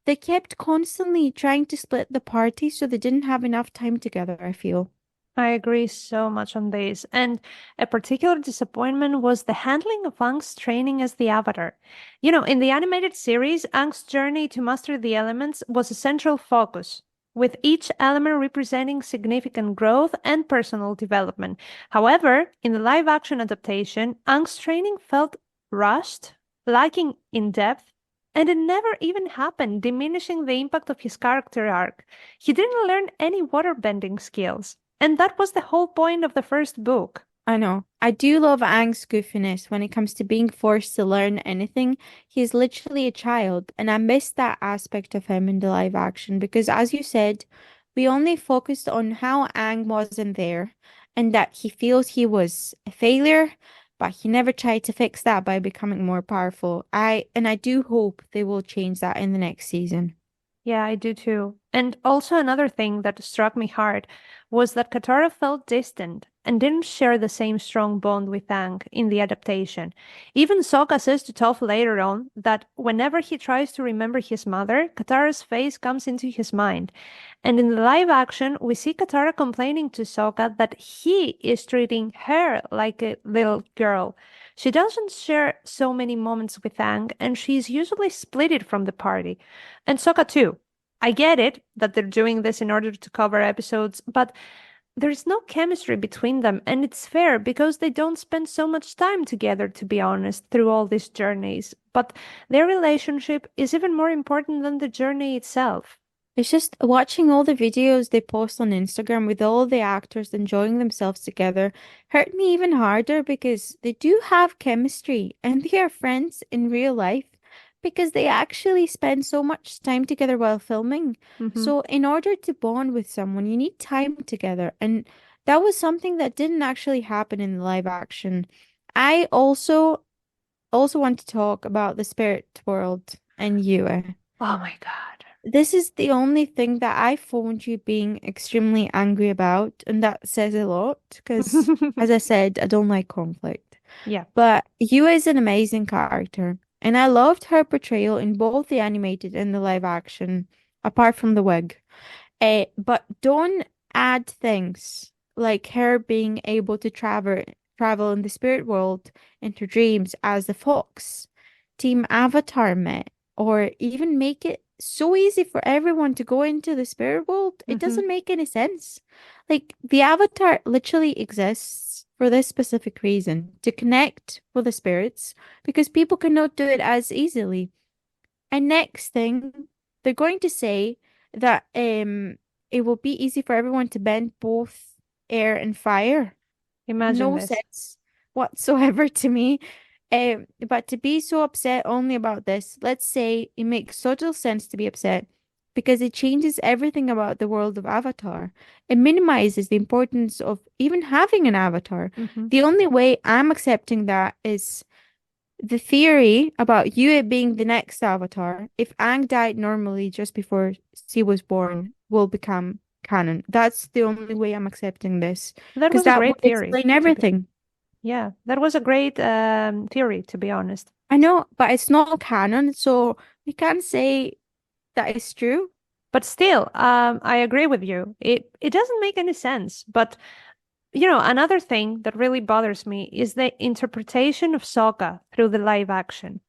they kept constantly trying to split the party so they didn't have enough time together, I feel. I agree so much on this. And a particular disappointment was the handling of Aang's training as the Avatar. In the animated series, Aang's journey to master the elements was a central focus, with each element representing significant growth and personal development. However, in the live action adaptation, Aang's training felt rushed, lacking in depth, and it never even happened, diminishing the impact of his character arc. He didn't learn any waterbending skills. And that was the whole point of the first book. I know. I do love Aang's goofiness when it comes to being forced to learn anything. He's literally a child, and I miss that aspect of him in the live action because, as you said, we only focused on how Aang wasn't there and that he feels he was a failure. but he never tried to fix that by becoming more powerful. I do hope they will change that in the next season. Yeah, I do too. And also another thing that struck me hard was that Katara felt distant and didn't share the same strong bond with Aang in the adaptation. Even Sokka says to Toph later on that whenever he tries to remember his mother, Katara's face comes into his mind. And in the live action, we see Katara complaining to Sokka that he is treating her like a little girl. She doesn't share so many moments with Aang, and she's usually splitted from the party. And Sokka too. I get it that they're doing this in order to cover episodes, but there's no chemistry between them, and it's fair because they don't spend so much time together, to be honest, through all these journeys. But their relationship is even more important than the journey itself. It's just watching all the videos they post on Instagram with all the actors enjoying themselves together hurt me even harder because they do have chemistry and they are friends in real life because they actually spend so much time together while filming. So in order to bond with someone, you need time together. And that was something that didn't actually happen in the live action. I also want to talk about the spirit world and Yue. Oh my God. This is the only thing that I found you being extremely angry about, and that says a lot because, as I said, I don't like conflict. Yeah. But Yue is an amazing character, and I loved her portrayal in both the animated and the live action, apart from the wig. But don't add things like her being able to travel in the spirit world into dreams as the fox Team Avatar met, or even make it so easy for everyone to go into the spirit world. It doesn't make any sense. Like, the Avatar literally exists for this specific reason, to connect with the spirits, because people cannot do it as easily. And next thing, they're going to say that it will be easy for everyone to bend both air and fire. Imagine No this. sense whatsoever to me. But to be so upset only about this, let's say it makes total sense to be upset because it changes everything about the world of Avatar. It minimizes the importance of even having an avatar. The only way I'm accepting that is the theory about Yue being the next avatar, if Aang died normally just before she was born, will become canon. That's the only way I'm accepting this. That Because was a that great would theory. explain everything. Yeah, that was a great theory, to be honest. I know, but it's not canon, so we can't say that it's true. But still, I agree with you. It doesn't make any sense. But you know, another thing that really bothers me is the interpretation of Sokka through the live action.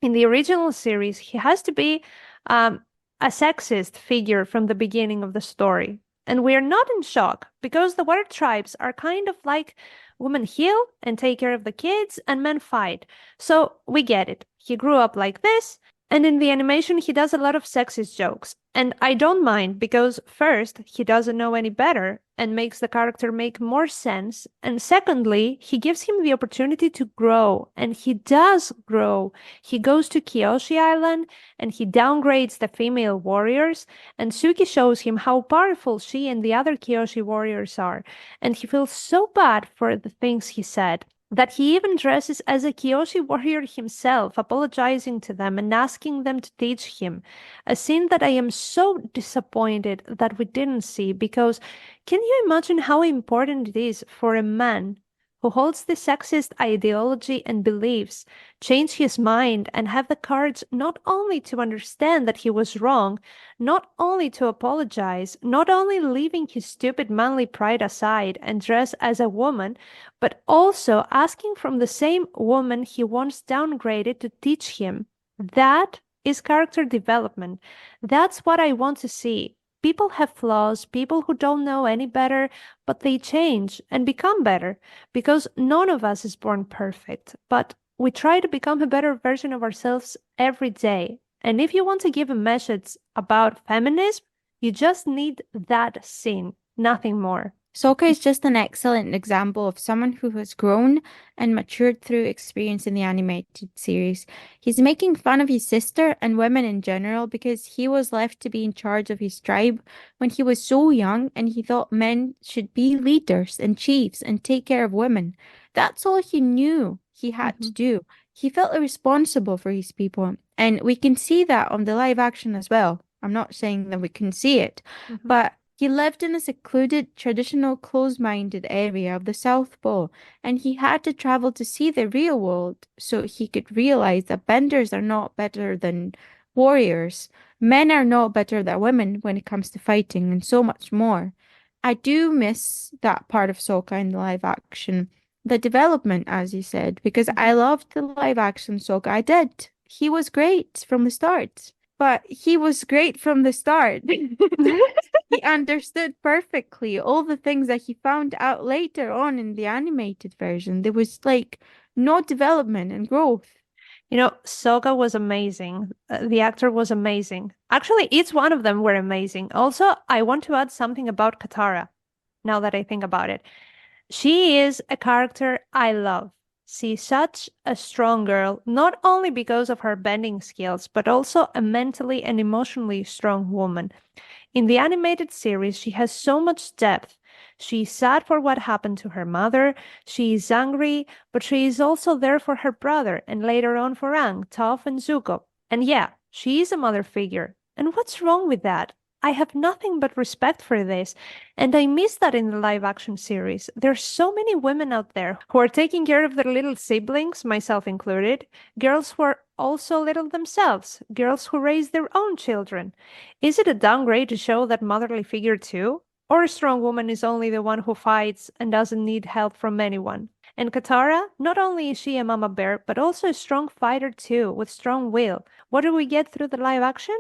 In the original series, he has to be a sexist figure from the beginning of the story. And we are not in shock because the water tribes are kind of like women heal and take care of the kids and men fight. So we get it. He grew up like this. And in the animation, he does a lot of sexist jokes. And I don't mind because, first, he doesn't know any better and makes the character make more sense. And secondly, he gives him the opportunity to grow. And he does grow. He goes to Kyoshi Island and he downgrades the female warriors. And Suki shows him how powerful she and the other Kyoshi warriors are. And he feels so bad for the things he said that he even dresses as a Kyoshi warrior himself, apologizing to them and asking them to teach him. A scene that I am so disappointed that we didn't see, because can you imagine how important it is for a man who holds the sexist ideology and beliefs change his mind and have the courage not only to understand that he was wrong, not only to apologize, not only leaving his stupid manly pride aside and dress as a woman, but also asking from the same woman he once downgraded to teach him. That is character development. That's what I want to see. People have flaws, people who don't know any better, but they change and become better because none of us is born perfect, but we try to become a better version of ourselves every day. And if you want to give a message about feminism, you just need that scene, nothing more. Sokka is just an excellent example of someone who has grown and matured through experience in the animated series. He's making fun of his sister and women in general because he was left to be in charge of his tribe when he was so young and he thought men should be leaders and chiefs and take care of women. That's all he knew he had to do. He felt responsible for his people, and we can see that on the live action as well. I'm not saying that we can see it, but he lived in a secluded, traditional, closed-minded area of the South Pole, and he had to travel to see the real world so he could realize that benders are not better than warriors. Men are not better than women when it comes to fighting, and so much more. I do miss that part of Sokka in the live action. The development, as you said, because I loved the live action Sokka. I did. He was great from the start. But he was great from the start. He understood perfectly all the things that he found out later on in the animated version. There was like no development and growth. You know, Sokka was amazing. The actor was amazing. Actually, each one of them were amazing. Also, I want to add something about Katara, now that I think about it. She is a character I love. She's such a strong girl, not only because of her bending skills, but also a mentally and emotionally strong woman. In the animated series, she has so much depth. She's sad for what happened to her mother, she is angry, but she is also there for her brother, and later on for Aang, Toph, and Zuko. And yeah, she is a mother figure. And what's wrong with that? I have nothing but respect for this, and I miss that in the live action series. There's so many women out there who are taking care of their little siblings, myself included, girls who are also little themselves, girls who raise their own children. Is it a downgrade to show that motherly figure too? Or a strong woman is only the one who fights and doesn't need help from anyone? And Katara, not only is she a mama bear, but also a strong fighter too, with strong will. What do we get through the live action?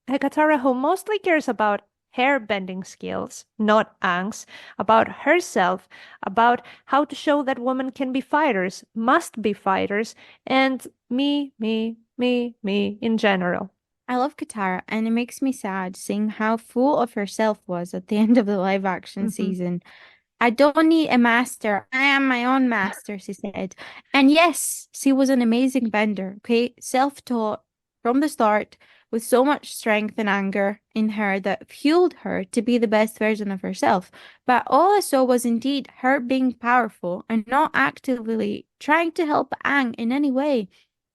A Katara who mostly cares about her bending skills, not Aang's, about herself, about how to show that women can be fighters, must be fighters, and me in general. I love Katara, and it makes me sad seeing how full of herself was at the end of the live action season. I don't need a master. I am my own master, she said. And yes, she was an amazing bender, okay? Self-taught from the start, with so much strength and anger in her that fueled her to be the best version of herself. But all I saw was indeed her being powerful and not actively trying to help Aang in any way.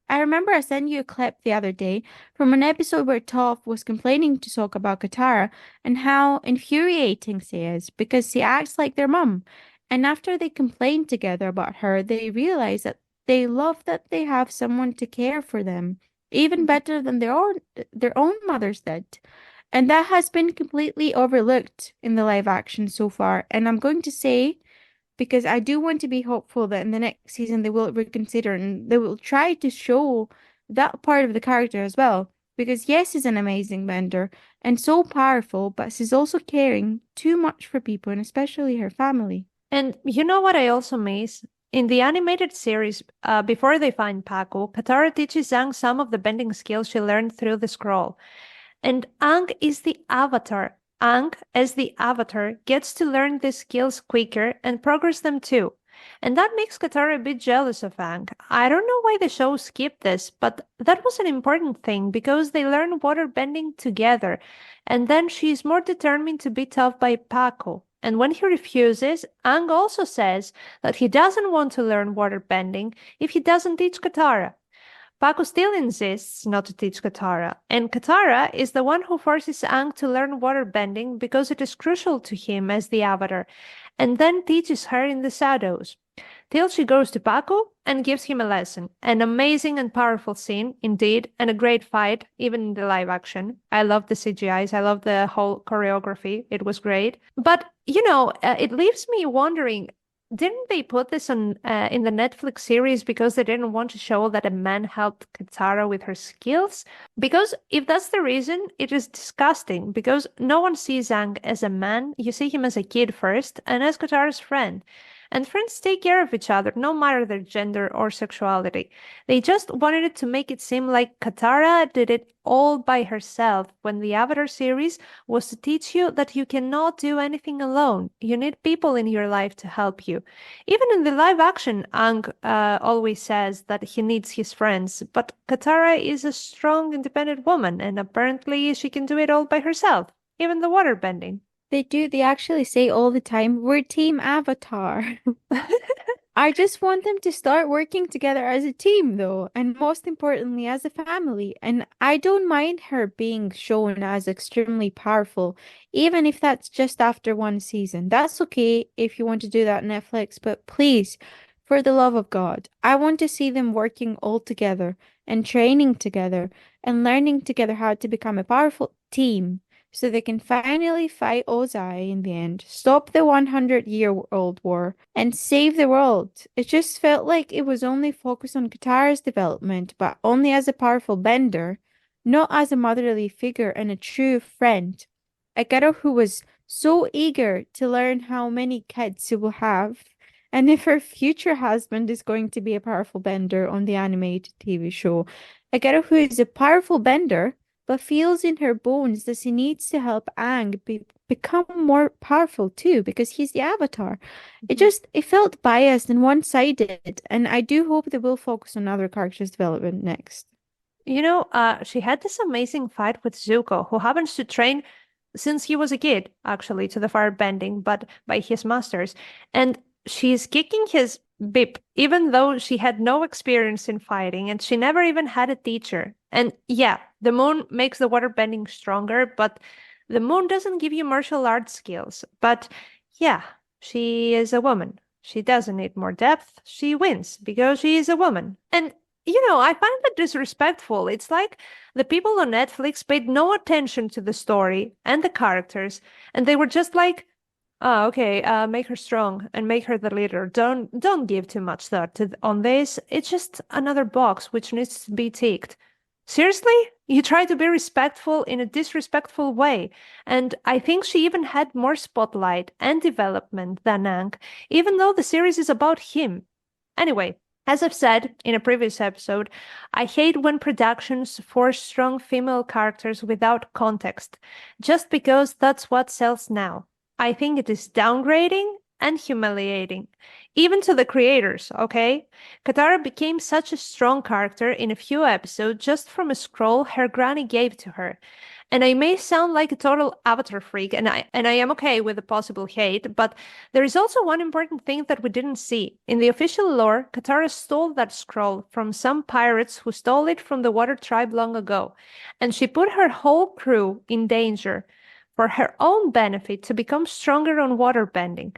I remember I sent you a clip the other day from an episode where Toph was complaining to Sokka about Katara and how infuriating she is because she acts like their mum. And after they complained together about her, they realized that they love that they have someone to care for them, even better than their own mothers did. And that has been completely overlooked in the live action so far. And I'm going to say, because I do want to be hopeful that in the next season they will reconsider and they will try to show that part of the character as well. Because yes, he's an amazing bender and so powerful, but she's also caring too much for people and especially her family. And you know what I also miss? In the animated series, before they find Paco, Katara teaches Aang some of the bending skills she learned through the scroll. And Aang is the avatar. Aang, as the avatar, gets to learn these skills quicker and progress them too. And that makes Katara a bit jealous of Aang. I don't know why the show skipped this, but that was an important thing because they learn water bending together. And then she's more determined to be tough by Paco. And when he refuses, Aang also says that he doesn't want to learn water bending if he doesn't teach Katara. Paco still insists not to teach Katara, and Katara is the one who forces Aang to learn water bending because it is crucial to him as the avatar, and then teaches her in the shadows, till she goes to Paco and gives him a lesson. An amazing and powerful scene, indeed, and a great fight, even in the live action. I love the CGIs, I love the whole choreography, it was great. But, you know, it leaves me wondering, didn't they put this on in the Netflix series because they didn't want to show that a man helped Katara with her skills? Because if that's the reason, it is disgusting, because no one sees Aang as a man. You see him as a kid first, and as Katara's friend. and friends take care of each other, no matter their gender or sexuality. They just wanted to make it seem like Katara did it all by herself, when the Avatar series was to teach you that you cannot do anything alone. You need people in your life to help you. Even in the live action, Aang always says that he needs his friends, but Katara is a strong, independent woman, and apparently she can do it all by herself, even the waterbending. They do. They actually say all the time, we're Team Avatar. I just want them to start working together as a team, though, and most importantly, as a family. And I don't mind her being shown as extremely powerful, even if that's just after one season. That's okay if you want to do that, Netflix, but please, for the love of God, I want to see them working all together and training together and learning together how to become a powerful team, so they can finally fight Ozai in the end, stop the 100-year-old war, and save the world. It just felt like it was only focused on Katara's development, but only as a powerful bender, not as a motherly figure and a true friend. A girl who was so eager to learn how many kids she will have, and if her future husband is going to be a powerful bender on the animated TV show. A girl who is a powerful bender but feels in her bones that she needs to help Aang become more powerful too, because he's the Avatar. It felt biased and one-sided, and I do hope they will focus on other characters' development next. She had this amazing fight with Zuko, who happens to train since he was a kid, actually, to the firebending, but by his masters. And she's kicking his bip, even though she had no experience in fighting, and she never even had a teacher. And yeah, the moon makes the waterbending stronger, but the moon doesn't give you martial arts skills. But yeah, she is a woman. She doesn't need more depth. She wins because she is a woman. And I find that disrespectful. It's like the people on Netflix paid no attention to the story and the characters, and they were just like, oh, okay, make her strong and make her the leader. Don't give too much thought on this. It's just another box which needs to be ticked. Seriously? You try to be respectful in a disrespectful way. And I think she even had more spotlight and development than Aang, even though the series is about him. Anyway, as I've said in a previous episode, I hate when productions force strong female characters without context, just because that's what sells now. I think it is downgrading and humiliating, even to the creators, okay? Katara became such a strong character in a few episodes just from a scroll her granny gave to her. And I may sound like a total Avatar freak, and I am okay with the possible hate, but there is also one important thing that we didn't see. In the official lore, Katara stole that scroll from some pirates who stole it from the Water Tribe long ago, and she put her whole crew in danger for her own benefit to become stronger on waterbending.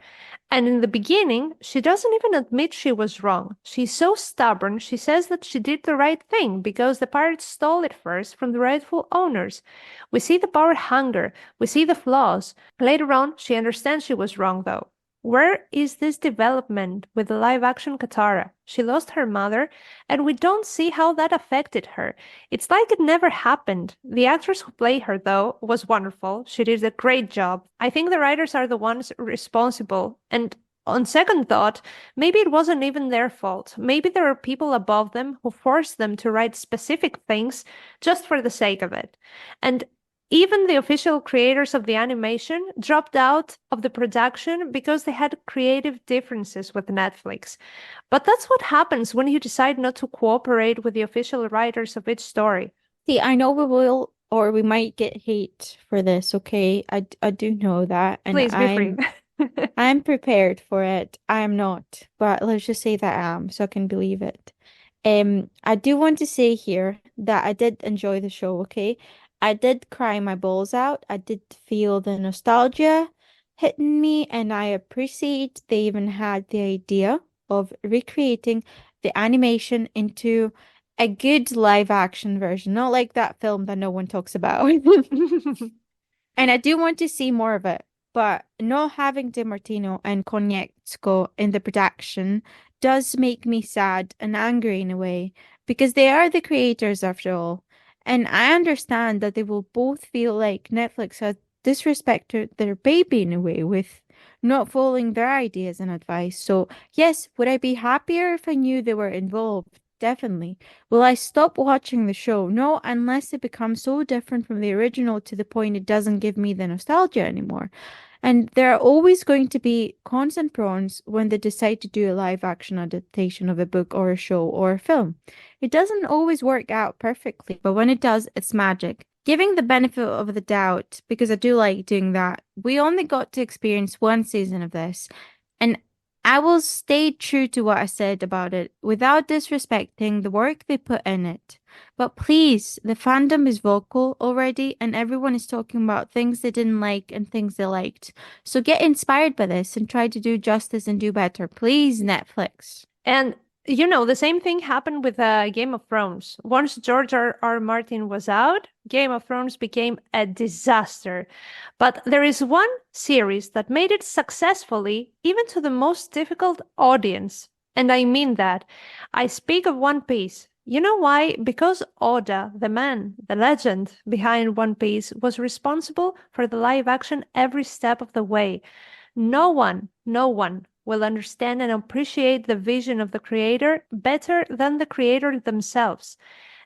And in the beginning, she doesn't even admit she was wrong. She's so stubborn, she says that she did the right thing because the pirates stole it first from the rightful owners. We see the power hunger, we see the flaws. Later on, she understands she was wrong though. Where is this development with the live-action Katara? She lost her mother, and we don't see how that affected her. It's like it never happened. The actress who played her, though, was wonderful. She did a great job. I think the writers are the ones responsible, and on second thought, maybe it wasn't even their fault. Maybe there are people above them who forced them to write specific things just for the sake of it. And even the official creators of the animation dropped out of the production because they had creative differences with Netflix. But that's what happens when you decide not to cooperate with the official writers of each story. See, I know we will, or we might get hate for this, okay? I do know that. And Please be free. I'm prepared for it. I'm not, but let's just say that I am, so I can believe it. I do want to say here that I did enjoy the show, okay? I did cry my balls out. I did feel the nostalgia hitting me, and I appreciate they even had the idea of recreating the animation into a good live action version, not like that film that no one talks about. And I do want to see more of it, but not having DiMartino and Konietzko in the production does make me sad and angry in a way, because they are the creators after all. And I understand that they will both feel like Netflix has disrespected their baby in a way with not following their ideas and advice. So, yes, would I be happier if I knew they were involved? Definitely. Will I stop watching the show? No, unless it becomes so different from the original to the point it doesn't give me the nostalgia anymore. And there are always going to be cons and pros when they decide to do a live action adaptation of a book or a show or a film. It doesn't always work out perfectly, but when it does, it's magic. Giving the benefit of the doubt, because I do like doing that, we only got to experience one season of this, and I will stay true to what I said about it without disrespecting the work they put in it. But please, the fandom is vocal already, and everyone is talking about things they didn't like and things they liked. So get inspired by this and try to do justice and do better. Please, Netflix. And the same thing happened with Game of Thrones. Once George R. Martin was out, Game of Thrones became a disaster. But there is one series that made it successfully, even to the most difficult audience. And I mean that. I speak of One Piece. You know why? Because Oda, the man, the legend behind One Piece, was responsible for the live action every step of the way. No one will understand and appreciate the vision of the creator better than the creator themselves.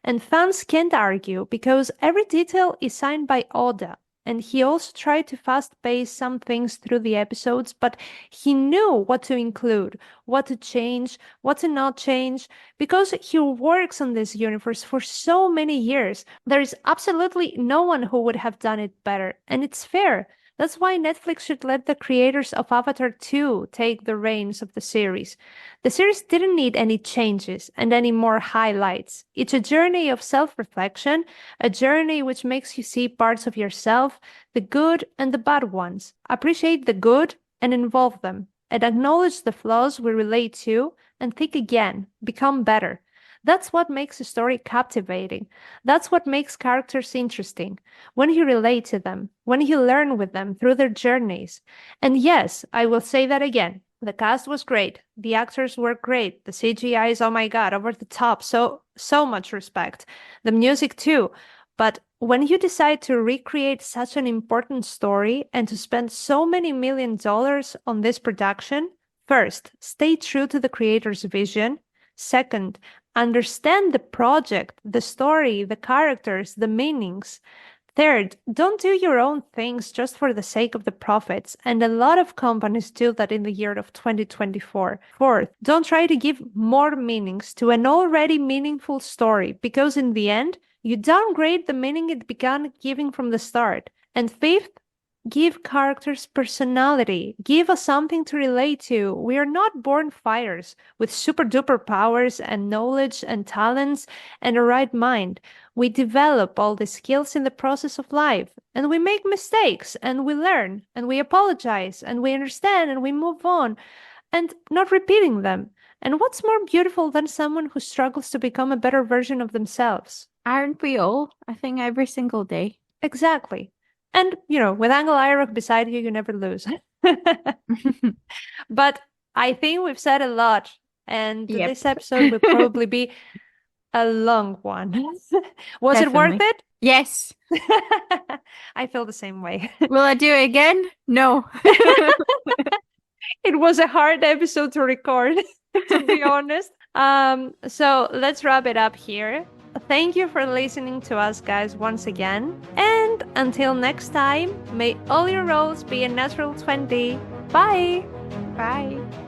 And fans can't argue because every detail is signed by Oda. And he also tried to fast-pace some things through the episodes, but he knew what to include, what to change, what to not change, because he works on this universe for so many years. There is absolutely no one who would have done it better, and it's fair. That's why Netflix should let the creators of Avatar 2 take the reins of the series. The series didn't need any changes and any more highlights. It's a journey of self-reflection, a journey which makes you see parts of yourself, the good and the bad ones. Appreciate the good and involve them, and acknowledge the flaws we relate to, and think again, become better. That's what makes a story captivating. That's what makes characters interesting. When you relate to them, when you learn with them through their journeys. And yes, I will say that again. The cast was great. The actors were great. The CGI is, oh my God, over the top. So much respect. The music too. But when you decide to recreate such an important story and to spend so many $1 million on this production, first, stay true to the creator's vision. Second, understand the project, the story, the characters, the meanings. Third, don't do your own things just for the sake of the profits, and a lot of companies do that in the year of 2024. Fourth, don't try to give more meanings to an already meaningful story, because in the end, you downgrade the meaning it began giving from the start. And fifth, give characters personality. Give us something to relate to. We are not born fighters with super duper powers and knowledge and talents and a right mind. We develop all the skills in the process of life, and we make mistakes, and we learn, and we apologize, and we understand, and we move on, and not repeating them. And what's more beautiful than someone who struggles to become a better version of themselves? Aren't we all? I think every single day. Exactly. And, with Angle Iroh beside you, you never lose. But I think we've said a lot, and this episode will probably be a long one. Was it worth it? Yes. I feel the same way. Will I do it again? No. It was a hard episode to record, to be honest. So let's wrap it up here. Thank you for listening to us, guys, once again. And until next time, may all your rolls be a natural 20. Bye! Bye!